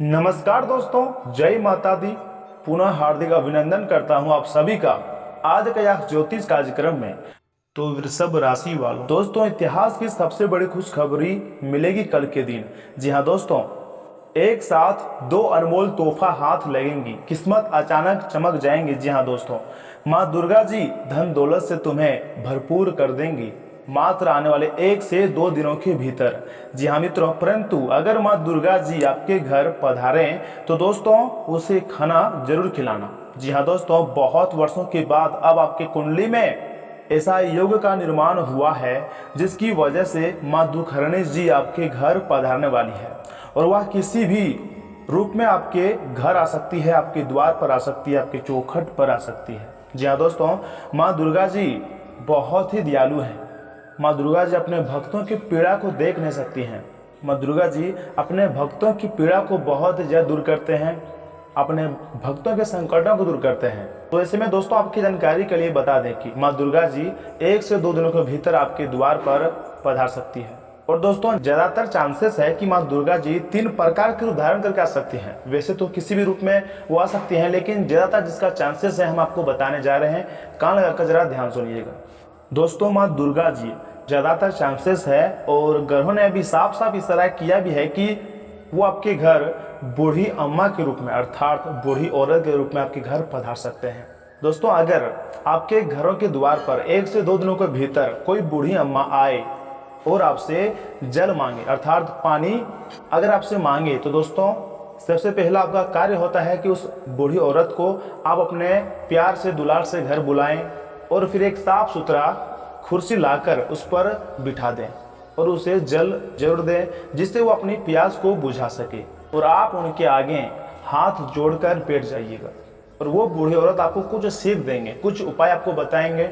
नमस्कार दोस्तों, जय माता दी। पुनः हार्दिक अभिनंदन करता हूं आप सभी का आज का यह ज्योतिष कार्यक्रम में। तो वृषभ राशि वालों, दोस्तों इतिहास की सबसे बड़ी खुशखबरी मिलेगी कल के दिन। जी हाँ दोस्तों, एक साथ दो अनमोल तोहफा हाथ लगेंगी, किस्मत अचानक चमक जाएंगी। जी हाँ दोस्तों, माँ दुर्गा जी धन दौलत से तुम्हें भरपूर कर देंगी मात्र आने वाले 1 से 2 दिनों के भीतर। जी हाँ मित्रों, परंतु अगर माँ दुर्गा जी आपके घर पधारें तो दोस्तों उसे खाना जरूर खिलाना। जी हाँ दोस्तों, बहुत वर्षों के बाद अब आपके कुंडली में ऐसा योग का निर्माण हुआ है जिसकी वजह से माँ दुखहरणी जी आपके घर पधारने वाली है और वह किसी भी रूप में आपके घर आ सकती है, आपके द्वार पर आ सकती है, आपके चौखट पर आ सकती है। जी हाँ दोस्तों, माँ दुर्गा जी बहुत ही दयालु हैं। माँ दुर्गा जी अपने भक्तों की पीड़ा को देख नहीं सकती हैं। माँ दुर्गा जी अपने भक्तों की पीड़ा को बहुत ज़्यादा दूर करते हैं, अपने भक्तों के संकटों को दूर करते हैं। तो ऐसे में दोस्तों आपकी जानकारी के लिए बता दें कि माँ दुर्गा जी 1 से 2 दिनों के भीतर आपके द्वार पर पधार सकती है। और दोस्तों ज़्यादातर चांसेस है कि माँ दुर्गा जी 3 प्रकार के रूप धारण करके आ सकती हैं। वैसे तो किसी भी रूप में वो आ सकती हैं, लेकिन ज़्यादातर जिसका चांसेस है हम आपको बताने जा रहे हैं। कान लगाकर जरा ध्यान सुनिएगा। दोस्तों माँ दुर्गा जी ज़्यादातर चांसेस है और ग्रहों ने अभी साफ साफ इशारा किया भी है कि वो आपके घर बूढ़ी अम्मा के रूप में अर्थात बूढ़ी औरत के रूप में आपके घर पधार सकते हैं। दोस्तों अगर आपके घरों के द्वार पर 1 से 2 दिनों के भीतर कोई बूढ़ी अम्मा आए और आपसे जल मांगे अर्थात पानी अगर आपसे मांगे तो दोस्तों सबसे पहला आपका कार्य होता है कि उस बूढ़ी औरत को आप अपने प्यार से दुलार से घर बुलाएं और फिर एक साफ सुथरा कुर्सी लाकर उस पर बिठा दें और उसे जल जरूर दें जिससे वो अपनी प्यास को बुझा सके। और आप उनके आगे हाथ जोड़कर बैठ जाइएगा और वो बूढ़ी औरत आपको कुछ सीख देंगे, कुछ उपाय आपको बताएंगे,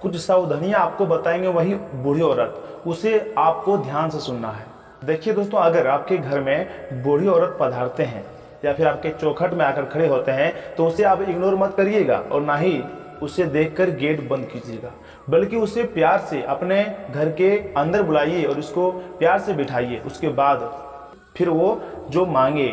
कुछ सावधानियां आपको बताएंगे। वही बूढ़ी औरत उसे आपको ध्यान से सुनना है। देखिए दोस्तों, अगर आपके घर में बूढ़ी औरत पधारते हैं या फिर आपके चौखट में आकर खड़े होते हैं तो उसे आप इग्नोर मत करिएगा और ना ही उसे देखकर गेट बंद कीजिएगा, बल्कि उसे प्यार से अपने घर के अंदर बुलाइए और उसको प्यार से बिठाइए। उसके बाद फिर वो जो मांगे,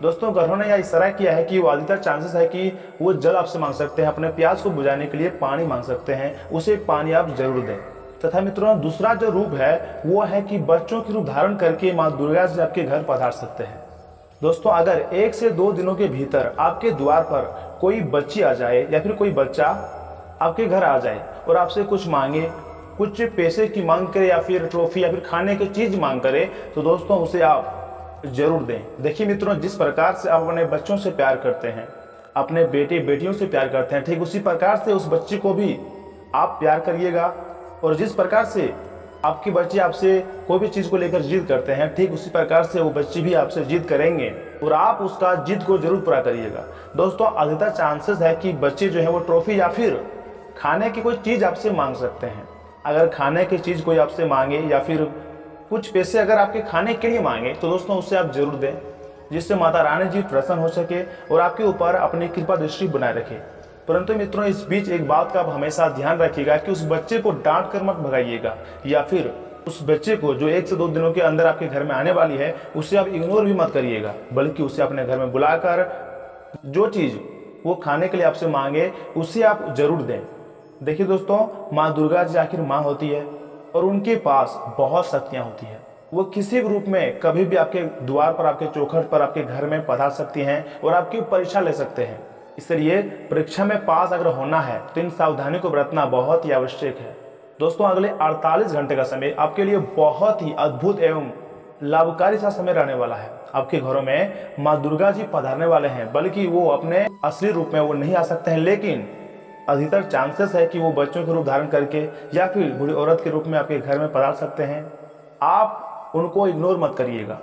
दोस्तों ग्रहों ने यह इशारा किया है कि वो अधिकतर चांसेस है कि वो जल आपसे मांग सकते हैं, अपने प्यास को बुझाने के लिए पानी मांग सकते हैं, उसे पानी आप जरूर दें। तथा मित्रों दूसरा जो रूप है वो है कि बच्चों के रूप धारण करके माँ दुर्गा जी आपके घर पधार सकते हैं। दोस्तों अगर 1 से 2 दिनों के भीतर आपके द्वार पर कोई बच्ची आ जाए या फिर कोई बच्चा आपके घर आ जाए और आपसे कुछ मांगे, कुछ पैसे की मांग करे या फिर ट्रॉफी या फिर खाने की चीज़ मांग करे तो दोस्तों उसे आप जरूर दें। देखिए मित्रों, जिस प्रकार से आप अपने बच्चों से प्यार करते हैं, अपने बेटे बेटियों से प्यार करते हैं, ठीक उसी प्रकार से उस बच्चे को भी आप प्यार करिएगा। और जिस प्रकार से आपके बच्चे आपसे कोई भी चीज़ को लेकर जिद करते हैं, ठीक उसी प्रकार से वो बच्चे भी आपसे जिद करेंगे और आप उसका जिद को जरूर पूरा करिएगा। दोस्तों अधिकतर चांसेस है कि बच्चे जो है वो ट्रॉफी या फिर खाने की कोई चीज़ आपसे मांग सकते हैं। अगर खाने की चीज़ कोई आपसे मांगे या फिर कुछ पैसे अगर आपके खाने के लिए मांगे तो दोस्तों उससे आप जरूर दें, जिससे माता रानी जी प्रसन्न हो सके और आपके ऊपर अपनी कृपा दृष्टि बनाए रखे। परंतु मित्रों इस बीच एक बात का आप हमेशा ध्यान रखिएगा कि उस बच्चे को डांट कर मत भगाइएगा या फिर उस बच्चे को जो 1 से 2 दिनों के अंदर आपके घर में आने वाली है उसे आप इग्नोर भी मत करिएगा, बल्कि उसे अपने घर में बुलाकर जो चीज़ वो खाने के लिए आपसे मांगे उसे आप जरूर दें। देखिए दोस्तों, माँ दुर्गा जी आखिर माँ होती है और उनके पास बहुत शक्तियाँ होती है। वो किसी भी रूप में कभी भी आपके द्वार पर, आपके चौखट पर, आपके घर में पधार सकती हैं और आपकी परीक्षा ले सकते हैं। इसलिए परीक्षा में पास अगर होना है तो इन सावधानी को बरतना बहुत ही आवश्यक है। दोस्तों अगले 48 घंटे का समय आपके लिए बहुत ही अद्भुत एवं लाभकारी सा समय रहने वाला है। आपके घरों में माँ दुर्गा जी पधारने वाले हैं, बल्कि वो अपने असली रूप में वो नहीं आ सकते हैं, लेकिन अधिकतर चांसेस है कि वो बच्चों के रूप धारण करके या फिर बूढ़ी औरत के रूप में आपके घर में पधार सकते हैं। आप उनको इग्नोर मत करिएगा,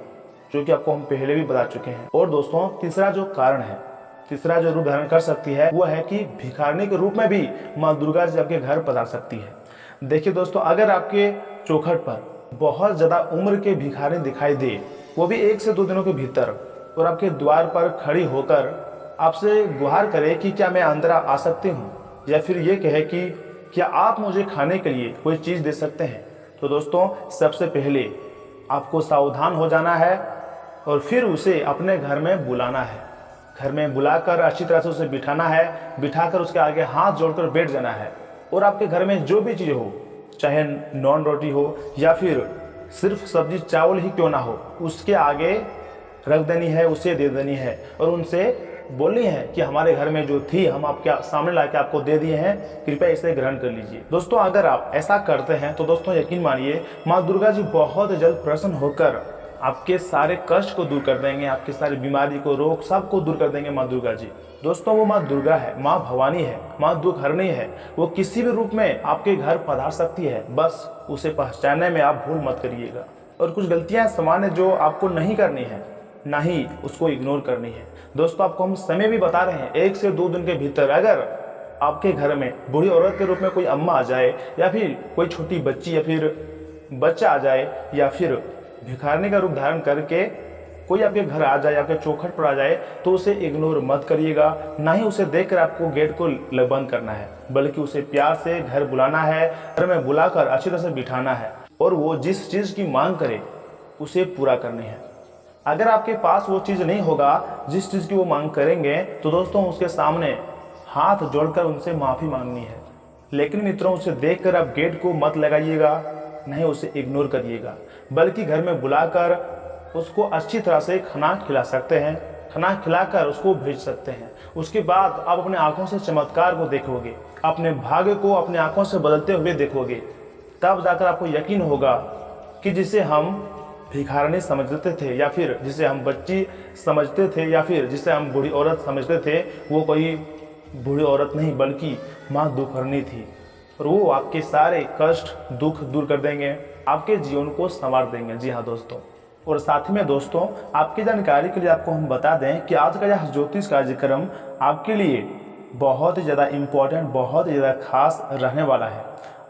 जो कि आपको हम पहले भी बता चुके हैं। और दोस्तों तीसरा जो कारण है, तीसरा जो रूप धारण कर सकती है वो है कि भिखारनी के रूप में भी माँ दुर्गा जी आपके घर पधार सकती है। देखिए दोस्तों, अगर आपके चौखट पर बहुत ज़्यादा उम्र के भिखारी दिखाई दे, वो भी 1 से 2 दिनों के भीतर, और आपके द्वार पर खड़ी होकर आपसे गुहार करे कि क्या मैं अंदर आ सकती हूँ, या फिर ये कहे कि क्या आप मुझे खाने के लिए कोई चीज़ दे सकते हैं, तो दोस्तों सबसे पहले आपको सावधान हो जाना है और फिर उसे अपने घर में बुलाना है। घर में बुलाकर अच्छी तरह से उसे बिठाना है, बिठाकर उसके आगे हाथ जोड़कर बैठ जाना है। और आपके घर में जो भी चीज़ हो, चाहे नॉन रोटी हो या फिर सिर्फ सब्जी चावल ही क्यों ना हो, उसके आगे रख देनी है, उसे दे देनी है और उनसे बोलनी है कि हमारे घर में जो थी हम आपके सामने लाके आपको दे दिए हैं, कृपया इसे ग्रहण कर लीजिए। दोस्तों अगर आप ऐसा करते हैं तो दोस्तों यकीन मानिए माँ दुर्गा जी बहुत जल्द प्रसन्न होकर आपके सारे कष्ट को दूर कर देंगे, आपकी सारी बीमारी को, रोग सबको दूर कर देंगे माँ दुर्गा जी। दोस्तों वो माँ दुर्गा है, माँ भवानी है, माँ दुख हरणी है। वो किसी भी रूप में आपके घर पधार सकती है, बस उसे पहचानने में आप भूल मत करिएगा। और कुछ गलतियां सामान्य जो आपको नहीं करनी है, ना ही उसको इग्नोर करनी है। दोस्तों आपको हम समय भी बता रहे हैं, 1 से 2 दिन के भीतर अगर आपके घर में बूढ़ी औरत के रूप में कोई अम्मा आ जाए या फिर कोई छोटी बच्ची या फिर बच्चा आ जाए या फिर भिखारनी का रूप धारण करके कोई आपके घर आ जाए, आपके चौखट पर आ जाए, तो उसे इग्नोर मत करिएगा। ना ही उसे देखकर आपको गेट को बंद करना है, बल्कि उसे प्यार से घर बुलाना है, घर में बुलाकर अच्छी तरह से बिठाना है और वो जिस चीज़ की मांग करे उसे पूरा करनी है। अगर आपके पास वो चीज़ नहीं होगा जिस चीज़ की वो मांग करेंगे, तो दोस्तों उसके सामने हाथ जोड़कर उनसे माफ़ी मांगनी है। लेकिन मित्रों उसे देखकर आप गेट को मत लगाइएगा, नहीं उसे इग्नोर करिएगा, बल्कि घर में बुलाकर उसको अच्छी तरह से खाना खिला सकते हैं, खाना खिलाकर उसको भेज सकते हैं। उसके बाद आप अपने आंखों से चमत्कार को देखोगे, अपने भाग्य को अपने आंखों से बदलते हुए देखोगे। तब जाकर आपको यकीन होगा कि जिसे हम भिखारनी समझते थे या फिर जिसे हम बच्ची समझते थे या फिर जिसे हम बूढ़ी औरत समझते थे, वो कोई बूढ़ी औरत नहीं बल्कि माँ दुखहरनी थी। और वो आपके सारे कष्ट दुख दूर कर देंगे, आपके जीवन को संवार देंगे। जी हाँ दोस्तों, और साथ में दोस्तों आपकी जानकारी के लिए आपको हम बता दें कि आज का यह ज्योतिष कार्यक्रम आपके लिए बहुत ही ज़्यादा इम्पोर्टेंट, बहुत ही ज़्यादा खास रहने वाला है।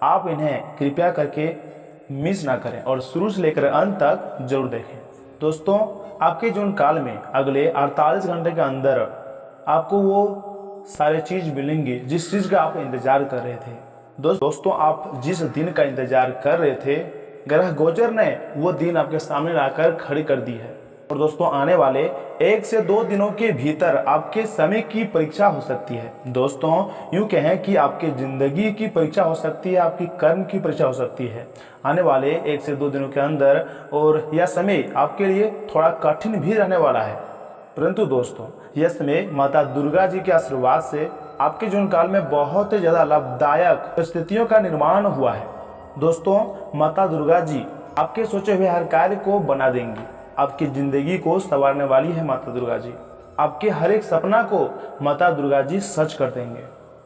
आप इन्हें कृपया करके मिस ना करें और शुरू से लेकर अंत तक जरूर देखें। दोस्तों आपके जीवन काल में अगले 48 घंटे के अंदर आपको वो सारे चीज़ मिलेंगी जिस चीज़ का आप इंतजार कर रहे थे। दोस्तों आप जिस दिन का इंतजार कर रहे थे, ग्रह गोचर ने वो दिन आपके सामने लाकर खड़ी कर दी है। और दोस्तों आने वाले 1 से 2 दिनों के भीतर आपके समय की परीक्षा हो सकती है। दोस्तों यूँ कहें कि आपके ज़िंदगी की परीक्षा हो सकती है, आपकी कर्म की परीक्षा हो सकती है आने वाले 1 से 2 दिनों के अंदर। और यह समय आपके लिए थोड़ा कठिन भी रहने वाला है, परंतु दोस्तों यह समय माता दुर्गा जी के आशीर्वाद से आपके जीवन काल में बहुत ही ज़्यादा लाभदायक परिस्थितियों का निर्माण हुआ है। दोस्तों माता दुर्गा जी आपके सोचे हुए हर कार्य को बना देंगी, आपकी ज़िंदगी को संवारने वाली है माता दुर्गा जी। आपके हर एक सपना को माता दुर्गा जी सच कर देंगे।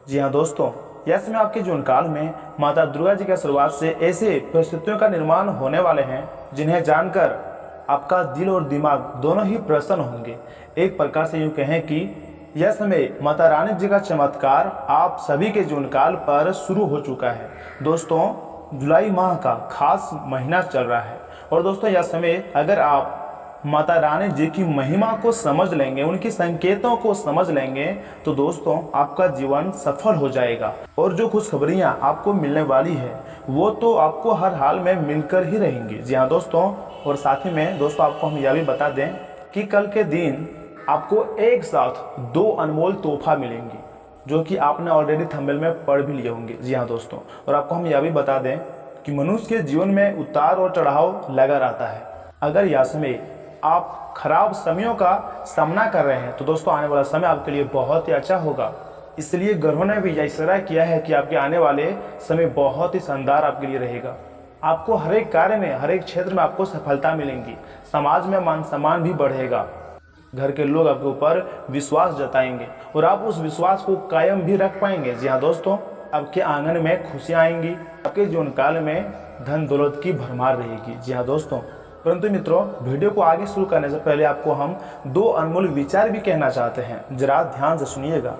जी हाँ दोस्तों, यह समय आपके जीवन काल में माता दुर्गा जी के आशीर्वाद से ऐसे परिस्थितियों का निर्माण होने वाले हैं जिन्हें जानकर आपका दिल और दिमाग दोनों ही प्रसन्न होंगे। एक प्रकार से यूँ कहें कि यह समय माता रानी जी का चमत्कार आप सभी के जीवन काल पर शुरू हो चुका है। दोस्तों जुलाई माह का खास महीना चल रहा है और दोस्तों यह समय अगर आप माता रानी जी की महिमा को समझ लेंगे, उनकी संकेतों को समझ लेंगे, तो दोस्तों आपका जीवन सफल हो जाएगा। और जो खुशखबरियां आपको मिलने वाली है वो तो आपको हर हाल में मिलकर ही रहेंगी। जी हाँ दोस्तों, और साथ ही में दोस्तों आपको हम यह भी बता दें कि कल के दिन आपको एक साथ 2 अनमोल तोहफा मिलेंगी जो कि आपने ऑलरेडी थंबनेल में पढ़ भी लिए होंगे। जी हाँ दोस्तों, और आपको हम यह भी बता दें कि मनुष्य के जीवन में उतार और चढ़ाव लगा रहता है। अगर यह समय आप खराब समयों का सामना कर रहे हैं तो दोस्तों आने वाला समय आपके लिए बहुत ही अच्छा होगा। इसलिए ग्रहों ने भी यह इशारा किया है कि आपके आने वाले समय बहुत ही शानदार आपके लिए रहेगा। आपको हर एक कार्य में, हर एक क्षेत्र में आपको सफलता मिलेंगी, समाज में मान सम्मान भी बढ़ेगा, घर के लोग आपके ऊपर विश्वास जताएंगे और आप उस विश्वास को कायम भी रख पाएंगे। जी हाँ दोस्तों, आपके आंगन में खुशियाँ आएंगी, आपके जीवन काल में धन दौलत की भरमार रहेगी। जी हाँ दोस्तों, परंतु मित्रों वीडियो को आगे शुरू करने से पहले आपको हम 2 अनमोल विचार भी कहना चाहते हैं, जरा ध्यान से सुनिएगा।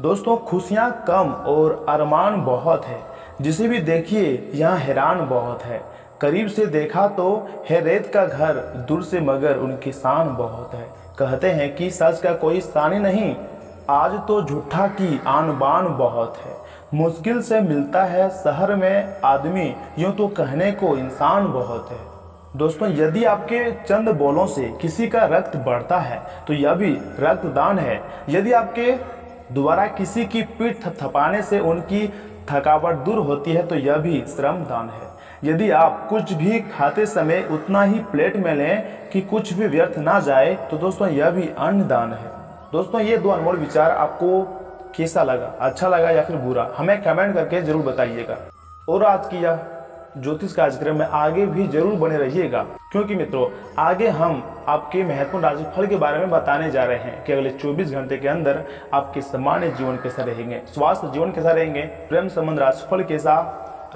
दोस्तों खुशियाँ कम और अरमान बहुत है, जिसे भी देखिए यहाँ हैरान बहुत है। करीब से देखा तो है रेत का घर, दूर से मगर उनकी शान बहुत है। कहते हैं कि सच का कोई शान नहीं, आज तो झूठा की आन बान बहुत है। मुश्किल से मिलता है शहर में आदमी, यूँ तो कहने को इंसान बहुत है। दोस्तों यदि आपके चंद बोलों से किसी का रक्त बढ़ता है तो यह भी रक्तदान है। यदि आपके द्वारा किसी की पीठ थपथपाने से उनकी थकावट दूर होती है तो यह भी श्रमदान है। यदि आप कुछ भी खाते समय उतना ही प्लेट में लें कि कुछ भी व्यर्थ ना जाए तो दोस्तों यह भी अन्नदान है। दोस्तों ये दो अनमोल विचार आपको कैसा लगा, अच्छा लगा या फिर बुरा, हमें कमेंट करके जरूर बताइएगा। और आज की यह ज्योतिष कार्यक्रम में आगे भी जरूर बने रहिएगा, क्योंकि मित्रों आगे हम आपके महत्वपूर्ण राशिफल के बारे में बताने जा रहे हैं कि अगले 24 घंटे के अंदर आपके सामान्य जीवन कैसा रहेंगे, स्वास्थ्य जीवन कैसा रहेंगे, प्रेम संबंध राशिफल कैसा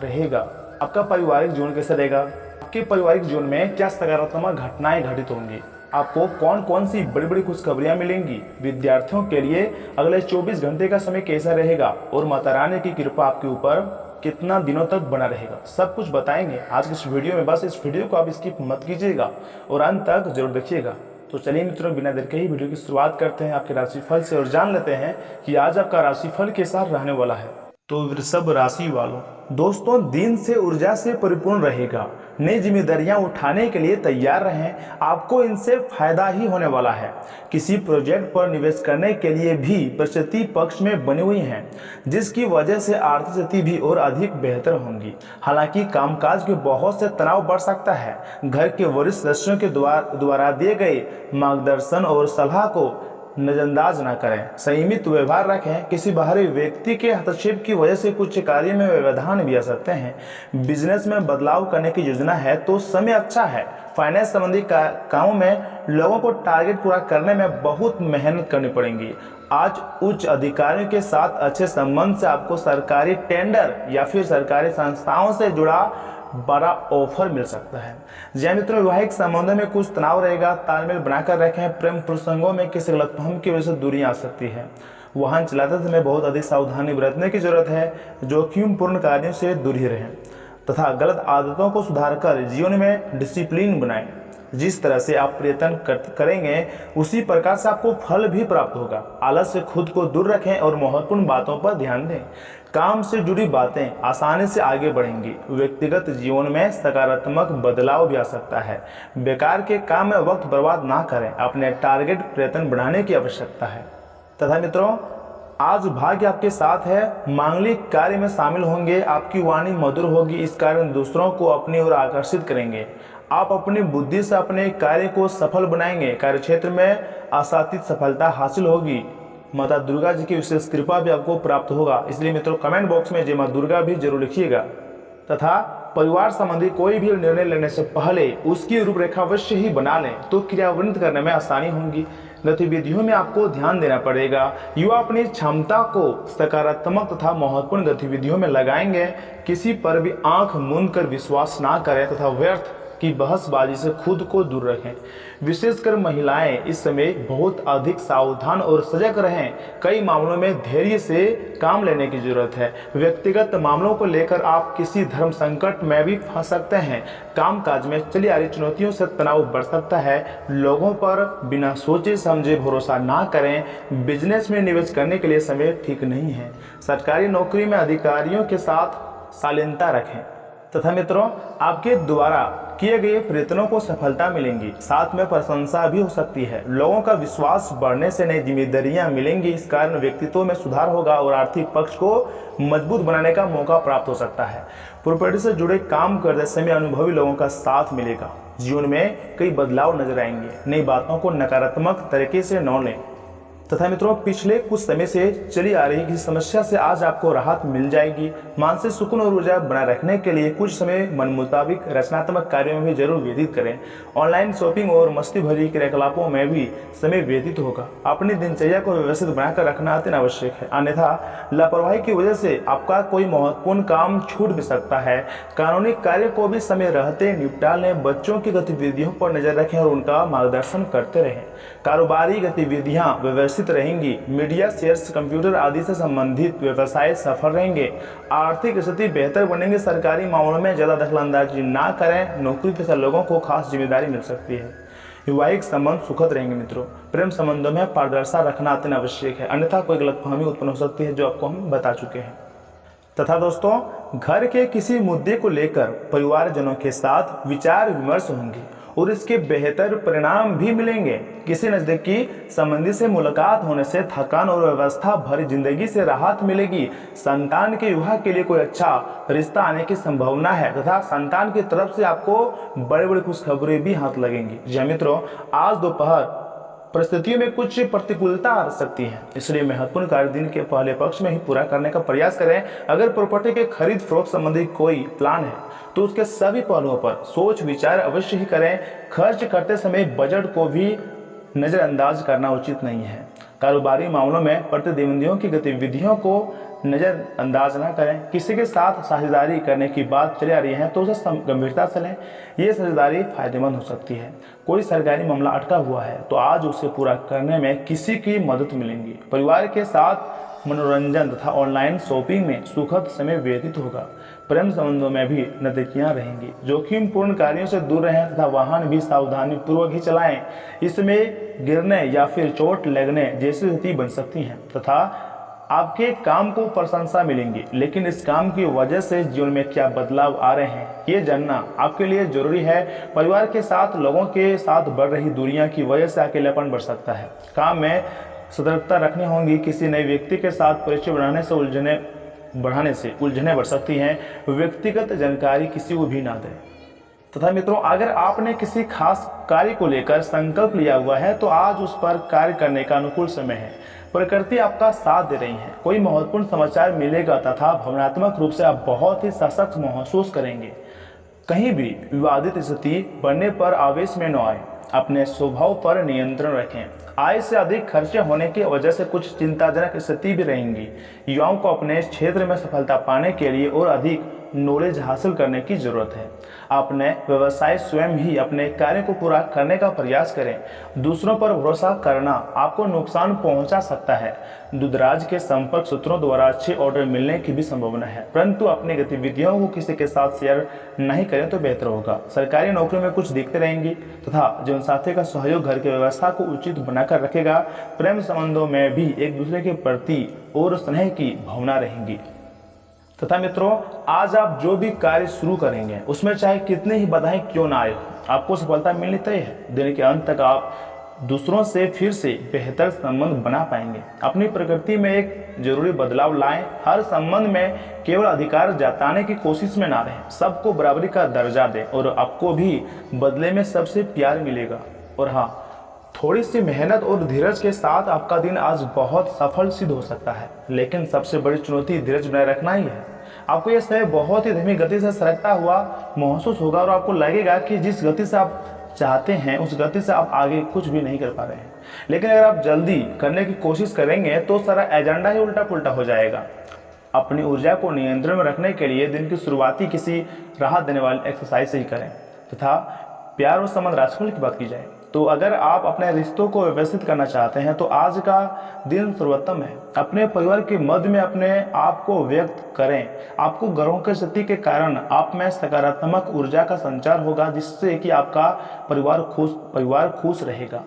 रहेगा, आपका पारिवारिक जीवन कैसा रहेगा, आपके पारिवारिक जीवन में क्या सकारात्मक घटनाएं घटित होंगी, आपको कौन कौन सी बड़ी बड़ी खुशखबरियां मिलेंगी, विद्यार्थियों के लिए अगले 24 घंटे का समय कैसा रहेगा और माता रानी की कृपा आपके ऊपर कितना दिनों तक बना रहेगा, सब कुछ बताएंगे आज की इस वीडियो में। बस इस वीडियो को आप स्किप मत कीजिएगा और अंत तक जरूर देखिएगा। तो चलिए मित्रों बिना देर के ही वीडियो की शुरुआत करते हैं आपके राशिफल से और जान लेते हैं कि आज आपका राशिफल कैसा रहने वाला है। तो वृषभ राशि वालों, दोस्तों दिन से ऊर्जा से परिपूर्ण रहेगा। नई जिम्मेदारियां उठाने के लिए तैयार रहें, आपको इनसे फायदा ही होने वाला है। किसी प्रोजेक्ट पर निवेश करने के लिए भी परिस्थिति पक्ष में बनी हुई हैं, जिसकी वजह से आर्थिक स्थिति भी और अधिक बेहतर होंगी। हालांकि कामकाज के बहुत से तनाव बढ़ सकता है। घर के वरिष्ठ सदस्यों के द्वारा दिए गए मार्गदर्शन और सलाह को नजरअंदाज न करें, संयमित व्यवहार रखें। किसी बाहरी व्यक्ति के हस्तक्षेप की वजह से कुछ कार्य में व्यवधान भी आ सकते हैं। बिजनेस में बदलाव करने की योजना है तो समय अच्छा है। फाइनेंस संबंधी कामों में लोगों को टारगेट पूरा करने में बहुत मेहनत करनी पड़ेगी। आज उच्च अधिकारियों के साथ अच्छे संबंध से आपको सरकारी टेंडर या फिर सरकारी संस्थाओं से जुड़ा बड़ा ऑफर मिल सकता है। जी मित्रों वैवाहिक संबंधों में कुछ तनाव रहेगा, तालमेल बनाकर रखें। प्रेम प्रसंगों में किसी गलतफहमी की वजह से दूरियां आ सकती है। वाहन चलाते समय बहुत अधिक सावधानी बरतने की जरूरत है। जोखिमपूर्ण कार्यों से दूर ही रहें तथा गलत आदतों को सुधारकर जीवन में डिसिप्लिन बनाएं। जिस तरह से आप प्रयत्न करेंगे उसी प्रकार से आपको फल भी प्राप्त होगा। आलस से खुद को दूर रखें और महत्वपूर्ण बातों पर ध्यान दें। काम से जुड़ी बातें आसानी से आगे बढ़ेंगी। व्यक्तिगत जीवन में सकारात्मक बदलाव भी आ सकता है। बेकार के काम में वक्त बर्बाद ना करें, अपने टारगेट प्रयत्न बढ़ाने की आवश्यकता है। तथा मित्रों आज भाग्य आपके साथ है। मांगलिक कार्य में शामिल होंगे, आपकी वाणी मधुर होगी, इस कारण दूसरों को अपनी ओर आकर्षित करेंगे। आप अपनी बुद्धि से अपने कार्य को सफल बनाएंगे। कार्य क्षेत्र में आशातीत सफलता हासिल होगी। माता दुर्गा जी की विशेष कृपा भी आपको प्राप्त होगा। इसलिए मित्रों कमेंट बॉक्स में जय मां दुर्गा भी जरूर लिखिएगा। तथा परिवार संबंधी कोई भी निर्णय लेने से पहले उसकी रूपरेखा अवश्य ही बना लें, तो क्रियान्वित करने में आसानी होगी। गतिविधियों में आपको ध्यान देना पड़ेगा। युवा अपनी क्षमता को सकारात्मक तथा महत्वपूर्ण गतिविधियों में लगाएंगे। किसी पर भी आंख मूंद कर विश्वास ना करें तथा व्यर्थ की बहसबाजी से खुद को दूर रखें। विशेषकर महिलाएं इस समय बहुत अधिक सावधान और सजग रहें। कई मामलों में धैर्य से काम लेने की जरूरत है। व्यक्तिगत मामलों को लेकर आप किसी धर्म संकट में भी फंस सकते हैं। कामकाज में चली आ रही चुनौतियों से तनाव बढ़ सकता है। लोगों पर बिना सोचे समझे भरोसा ना करें। बिजनेस में निवेश करने के लिए समय ठीक नहीं है। सरकारी नौकरी में अधिकारियों के साथ शालीनता रखें। तथा मित्रों आपके द्वारा किए गए प्रयत्नों को सफलता मिलेंगी, साथ में प्रशंसा भी हो सकती है। लोगों का विश्वास बढ़ने से नई जिम्मेदारियां मिलेंगी, इस कारण व्यक्तित्व में सुधार होगा और आर्थिक पक्ष को मजबूत बनाने का मौका प्राप्त हो सकता है। प्रॉपर्टी से जुड़े काम करते समय अनुभवी लोगों का साथ मिलेगा। जीवन में कई बदलाव नजर आएंगे। नई बातों को नकारात्मक तरीके से न लें। तथा मित्रों पिछले कुछ समय से चली आ रही किसी समस्या से आज आपको राहत मिल जाएगी। मानसिक सुकून और ऊर्जा बनाए रखने के लिए कुछ समय मन मुताबिक रचनात्मक कार्यों में भी जरूर व्यतीत करें। ऑनलाइन शॉपिंग और मस्ती भरी क्रियाकलापों में भी समय व्यतीत होगा। अपनी दिनचर्या को व्यवस्थित बनाकर रखना अत्यंत आवश्यक है, अन्यथा लापरवाही की वजह से आपका कोई महत्वपूर्ण काम छूट भी सकता है। कानूनी कार्य को भी समय रहते निपटा लें। बच्चों की गतिविधियों पर नजर रखें और उनका मार्गदर्शन करते रहें। कारोबारी गतिविधियां व्यवस्थित रहेंगी। मीडिया, शेयर्स, कंप्यूटर आदि से संबंधित व्यवसाय सफल रहेंगे। आर्थिक स्थिति बेहतर बनेंगे। सरकारी मामलों में ज्यादा दखलंदाजी ना करें। नौकरी पेशा लोगों को खास जिम्मेदारी मिल सकती है। वैवाहिक संबंध सुखद रहेंगे। मित्रों प्रेम संबंधों में पारदर्शिता रखना अत्यंत आवश्यक है, अन्यथा कोई गलतफहमी उत्पन्न हो सकती है, जो आपको हम बता चुके हैं। तथा दोस्तों घर के किसी मुद्दे को लेकर परिवारजनों के साथ विचार विमर्श होंगे और इसके बेहतर परिणाम भी मिलेंगे। किसी नज़दीकी संबंधी से मुलाकात होने से थकान और व्यवस्था भरी जिंदगी से राहत मिलेगी। संतान के विवाह के लिए कोई अच्छा रिश्ता आने की संभावना है तथा संतान की तरफ से आपको बड़ी बड़ी खुशखबरी भी हाथ लगेंगी। जी मित्रों, आज दोपहर परिस्थितियों में कुछ प्रतिकूलता आ सकती है, इसलिए महत्वपूर्ण कार्य दिन के पहले पक्ष में ही पूरा करने का प्रयास करें। अगर प्रॉपर्टी के खरीद फरोख्त संबंधी कोई प्लान है तो उसके सभी पहलुओं पर सोच विचार अवश्य ही करें। खर्च करते समय बजट को भी नज़रअंदाज करना उचित नहीं है। कारोबारी मामलों में प्रतिद्वंदियों की गतिविधियों को नज़रअंदाज न करें। किसी के साथ साझेदारी करने की बात चली आ रही है तो उसे गंभीरता से लें। ये साझेदारी फायदेमंद हो सकती है। कोई सरकारी मामला अटका हुआ है तो आज उसे पूरा करने में किसी की मदद मिलेंगी। परिवार के साथ मनोरंजन तथा ऑनलाइन शॉपिंग में सुखद समय व्यतीत होगा। प्रेम संबंधों में भी नज़दीकियां रहेंगी। जोखिमपूर्ण कार्यों से दूर रहें तथा वाहन भी सावधानी पूर्वक ही चलाएं। इसमें गिरने या फिर चोट लगने जैसी स्थिति बन सकती है तथा आपके काम को प्रशंसा मिलेंगी, लेकिन इस काम की वजह से जीवन में क्या बदलाव आ रहे हैं ये जानना आपके लिए जरूरी है। परिवार के साथ लोगों के साथ बढ़ रही दूरियां की वजह से अकेलापन बढ़ सकता है। काम में सतर्कता रखनी होगी। किसी नए व्यक्ति के साथ परिचय बढ़ाने से उलझने बढ़ सकती हैं। व्यक्तिगत जानकारी किसी को भी ना दें। तथा मित्रों, अगर आपने किसी खास कार्य को लेकर संकल्प लिया हुआ है तो आज उस पर कार्य करने का अनुकूल समय है। प्रकृति आपका साथ दे रही है। कोई महत्वपूर्ण समाचार मिलेगा तथा भावनात्मक रूप से आप बहुत ही सशक्त महसूस करेंगे। कहीं भी विवादित स्थिति बनने पर आवेश में न आए। अपने स्वभाव पर नियंत्रण रखें। आय से अधिक खर्चे होने की वजह से कुछ चिंताजनक स्थिति भी रहेंगी। युवाओं को अपने क्षेत्र में सफलता पाने के लिए और अधिक नॉलेज हासिल करने की जरूरत है। अपने व्यवसाय स्वयं ही अपने कार्य को पूरा करने का प्रयास करें। दूसरों पर भरोसा करना आपको नुकसान पहुंचा सकता है। दूरदराज के संपर्क सूत्रों द्वारा अच्छे ऑर्डर मिलने की भी संभावना है, परंतु अपनी गतिविधियों को किसी के साथ शेयर नहीं करें तो बेहतर होगा। सरकारी नौकरी में कुछ दिक्कतें रहेंगी तथा जीवनसाथी का सहयोग घर की व्यवस्था को उचित बनाकर रखेगा। प्रेम संबंधों में भी एक दूसरे के प्रति और स्नेह की भावना रहेंगी। तथा मित्रों, आज आप जो भी कार्य शुरू करेंगे उसमें चाहे कितनी ही बाधाएं क्यों ना आए, आपको सफलता मिलनी तय है। दिन के अंत तक आप दूसरों से फिर से बेहतर संबंध बना पाएंगे। अपनी प्रकृति में एक जरूरी बदलाव लाएं। हर संबंध में केवल अधिकार जताने की कोशिश में ना रहें। सबको बराबरी का दर्जा दें और आपको भी बदले में सबसे प्यार मिलेगा। और हाँ, थोड़ी सी मेहनत और धीरज के साथ आपका दिन आज बहुत सफल सिद्ध हो सकता है, लेकिन सबसे बड़ी चुनौती धीरज बनाए रखना ही है। आपको यह समय बहुत ही धीमी गति से सरकता हुआ महसूस होगा और आपको लगेगा कि जिस गति से आप चाहते हैं उस गति से आप आगे कुछ भी नहीं कर पा रहे हैं। लेकिन अगर आप जल्दी करने की कोशिश करेंगे तो सारा एजेंडा ही उल्टा पुल्टा हो जाएगा। अपनी ऊर्जा को नियंत्रण में रखने के लिए दिन की शुरुआती किसी राहत देने वाली एक्सरसाइज से ही करें तथा प्यार और संबंध राजकुल की बात की जाए तो अगर आप अपने रिश्तों को व्यवस्थित करना चाहते हैं तो आज का दिन सर्वोत्तम है। अपने परिवार के मध्य में अपने आप को व्यक्त करें। आपको ग्रहों की स्थिति के कारण आप में सकारात्मक ऊर्जा का संचार होगा, जिससे कि आपका परिवार खुश रहेगा।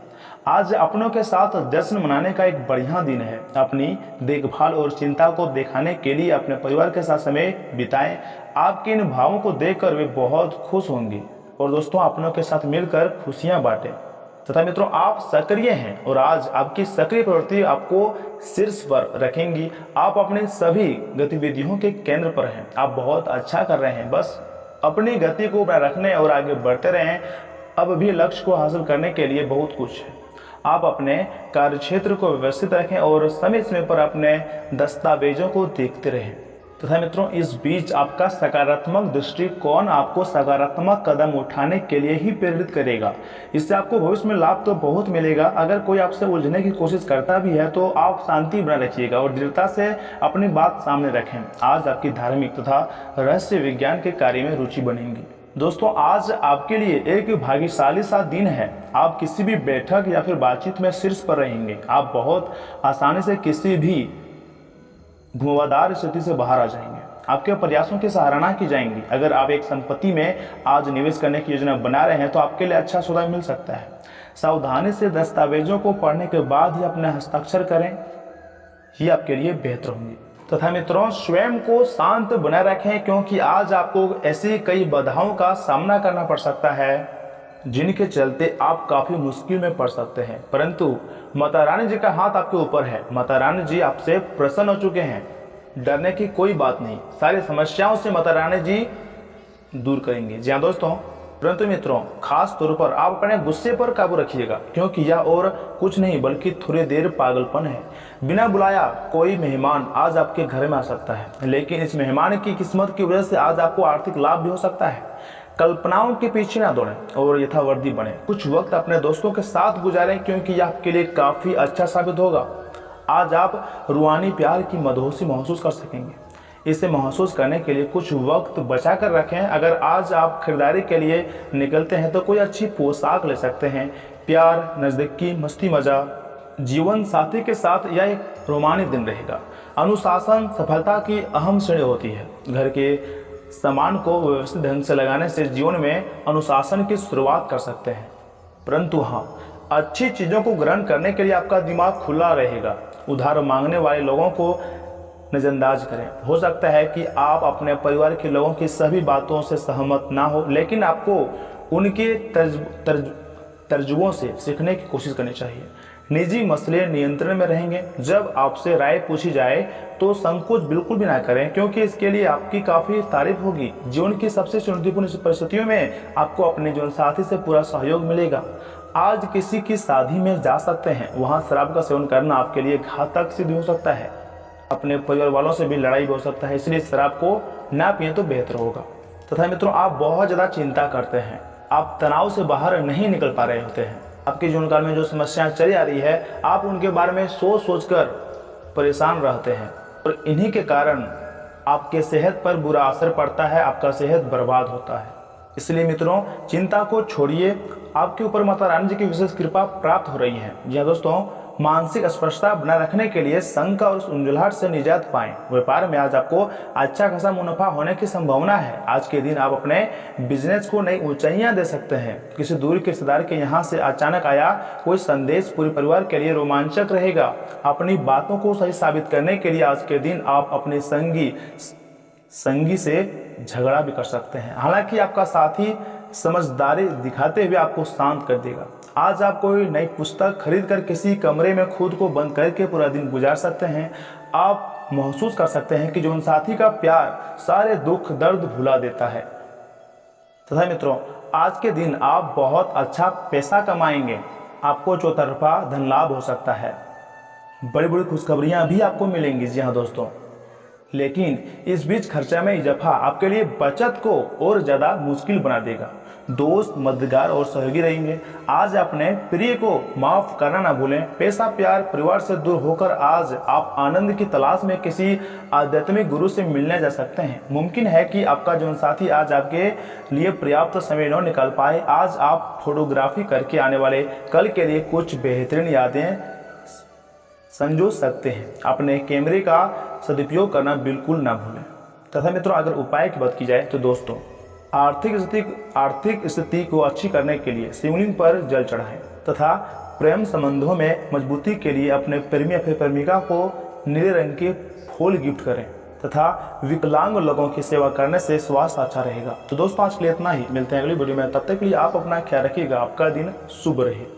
आज अपनों के साथ जश्न मनाने का एक बढ़िया दिन है। अपनी देखभाल और चिंता को दिखाने के लिए अपने परिवार के साथ समय बिताएं। आपके इन भावों को देखकर वे बहुत खुश होंगे और दोस्तों, अपनों के साथ मिलकर खुशियां बांटें। तथा मित्रों, आप सक्रिय हैं और आज आपकी सक्रिय प्रवृत्ति आपको शीर्ष पर रखेंगी। आप अपनी सभी गतिविधियों के केंद्र पर हैं। आप बहुत अच्छा कर रहे हैं। बस अपनी गति को बनाए रखने और आगे बढ़ते रहें। अब भी लक्ष्य को हासिल करने के लिए बहुत कुछ है। आप अपने कार्यक्षेत्र को व्यवस्थित रखें और समय समय पर अपने दस्तावेजों को देखते रहें। तथा मित्रों, इस बीच आपका सकारात्मक दृष्टिकोण आपको सकारात्मक कदम उठाने के लिए ही प्रेरित करेगा। इससे आपको भविष्य में लाभ तो बहुत मिलेगा। अगर कोई आपसे उलझने की कोशिश करता भी है तो आप शांति बनाए रखिएगा और दृढ़ता से अपनी बात सामने रखें। आज आपकी धार्मिक तथा रहस्य विज्ञान के कार्य में रुचि बनेगी। दोस्तों, आज आपके लिए एक भाग्यशाली सा दिन है। आप किसी भी बैठक या फिर बातचीत में शीर्ष पर रहेंगे। आप बहुत आसानी से किसी भी घुमावदार स्थिति से बाहर आ जाएंगे। आपके प्रयासों की सराहना की जाएंगी। अगर आप एक संपत्ति में आज निवेश करने की योजना बना रहे हैं तो आपके लिए अच्छा सौदा मिल सकता है। सावधानी से दस्तावेजों को पढ़ने के बाद ही अपने हस्ताक्षर करें, ये आपके लिए बेहतर होंगे। तथा मित्रों स्वयं को शांत बनाए रखें, क्योंकि आज आपको ऐसी कई बाधाओं का सामना करना पड़ सकता है जिनके चलते आप काफ़ी मुश्किल में पड़ सकते हैं। परंतु माता रानी जी का हाथ आपके ऊपर है। माता रानी जी आपसे प्रसन्न हो चुके हैं। डरने की कोई बात नहीं, सारी समस्याओं से माता रानी जी दूर करेंगे। जी हाँ दोस्तों, परंतु मित्रों खास तौर पर आप अपने गुस्से पर काबू रखिएगा, क्योंकि यह और कुछ नहीं बल्कि थोड़ी देर पागलपन है। बिना बुलाया कोई मेहमान आज आपके घर में आ सकता है, लेकिन इस मेहमान की किस्मत की वजह से आज आपको आर्थिक लाभ भी हो सकता है। कल्पनाओं के पीछे ना दौड़ें और यथावर्दी बने। कुछ वक्त अपने दोस्तों के साथ गुजारें, क्योंकि यह आपके लिए काफ़ी अच्छा साबित होगा। आज आप रूहानी प्यार की मदहोशी महसूस कर सकेंगे। इसे महसूस करने के लिए कुछ वक्त बचा कर रखें। अगर आज आप खरीदारी के लिए निकलते हैं तो कोई अच्छी पोशाक ले सकते हैं। प्यार, नज़दीकी, मस्ती मजा, जीवन साथी के साथ यह एक रोमांचक दिन रहेगा। अनुशासन सफलता की अहम सीढ़ी होती है। घर के सामान को व्यवस्थित ढंग से लगाने से जीवन में अनुशासन की शुरुआत कर सकते हैं। परंतु हाँ, अच्छी चीज़ों को ग्रहण करने के लिए आपका दिमाग खुला रहेगा। उधार मांगने वाले लोगों को नज़रअंदाज करें। हो सकता है कि आप अपने परिवार के लोगों की सभी बातों से सहमत ना हो, लेकिन आपको उनके तर्जुमों से सीखने की कोशिश करनी चाहिए। निजी मसले नियंत्रण में रहेंगे। जब आपसे राय पूछी जाए तो संकोच बिल्कुल भी ना करें, क्योंकि इसके लिए आपकी काफ़ी तारीफ होगी। जीवन की सबसे चुनौतीपूर्ण परिस्थितियों में आपको अपने जीवन साथी से पूरा सहयोग मिलेगा। आज किसी की शादी में जा सकते हैं, वहाँ शराब का सेवन करना आपके लिए घातक सिद्ध हो सकता है। अपने परिवार वालों से भी लड़ाई भी हो सकता है, इसलिए शराब को ना पिए तो बेहतर होगा। तथा मित्रों आप बहुत ज़्यादा चिंता करते हैं। आप तनाव से बाहर नहीं निकल पा रहे होते हैं। आपके जीवन काल में जो समस्याएं चली आ रही है, आप उनके बारे में सोच कर परेशान रहते हैं और इन्हीं के कारण आपके सेहत पर बुरा असर पड़ता है, आपका सेहत बर्बाद होता है। इसलिए मित्रों चिंता को छोड़िए। आपके ऊपर माता रानी जी की विशेष कृपा प्राप्त हो रही है। जी दोस्तों, मानसिक स्पष्टता बनाए रखने के लिए शंका और उलझन से निजात पाएं। व्यापार में आज आपको अच्छा खासा मुनाफा होने की संभावना है। आज के दिन आप अपने बिजनेस को नई ऊंचाइयां दे सकते हैं। किसी दूर के रिश्तेदार के यहाँ से अचानक आया कोई संदेश पूरे परिवार के लिए रोमांचक रहेगा। अपनी बातों को सही साबित करने के लिए आज के दिन आप अपने संगी से झगड़ा भी कर सकते हैं। हालांकि आपका साथी समझदारी दिखाते हुए आपको शांत कर देगा। आज आप कोई नई पुस्तक खरीद कर किसी कमरे में खुद को बंद करके पूरा दिन गुजार सकते हैं। आप महसूस कर सकते हैं कि जीवन साथी का प्यार सारे दुख दर्द भुला देता है। तथा मित्रों आज के दिन आप बहुत अच्छा पैसा कमाएंगे। आपको चौतरफा धन लाभ हो सकता है। बड़ी बड़ी खुशखबरियां भी आपको मिलेंगी। जी हाँ दोस्तों, लेकिन इस बीच खर्चा में इजाफा आपके लिए बचत को और ज़्यादा मुश्किल बना देगा। दोस्त मददगार और सहयोगी रहेंगे। आज अपने प्रिय को माफ़ करना ना भूलें। पैसा प्यार परिवार से दूर होकर आज आप आनंद की तलाश में किसी आध्यात्मिक गुरु से मिलने जा सकते हैं। मुमकिन है कि आपका जीवन साथी आज आपके लिए पर्याप्त समय न निकाल पाए। आज आप फोटोग्राफी करके आने वाले कल के लिए कुछ बेहतरीन यादें संजो सकते हैं। अपने कैमरे का सदुपयोग करना बिल्कुल ना भूलें। तथा मित्रों अगर उपाय की बात की जाए तो दोस्तों आर्थिक स्थिति को अच्छी करने के लिए शिवलिंग पर जल चढ़ाएं तथा प्रेम संबंधों में मजबूती के लिए अपने प्रेमी या फिर प्रेमिका को नीले रंग के फूल गिफ्ट करें तथा विकलांग लोगों की सेवा करने से स्वास्थ्य अच्छा रहेगा। तो दोस्तों आज के लिए इतना ही। मिलते हैं अगली वीडियो में। तब तक के लिए आप अपना ख्याल रखिएगा। आपका दिन शुभ रहे।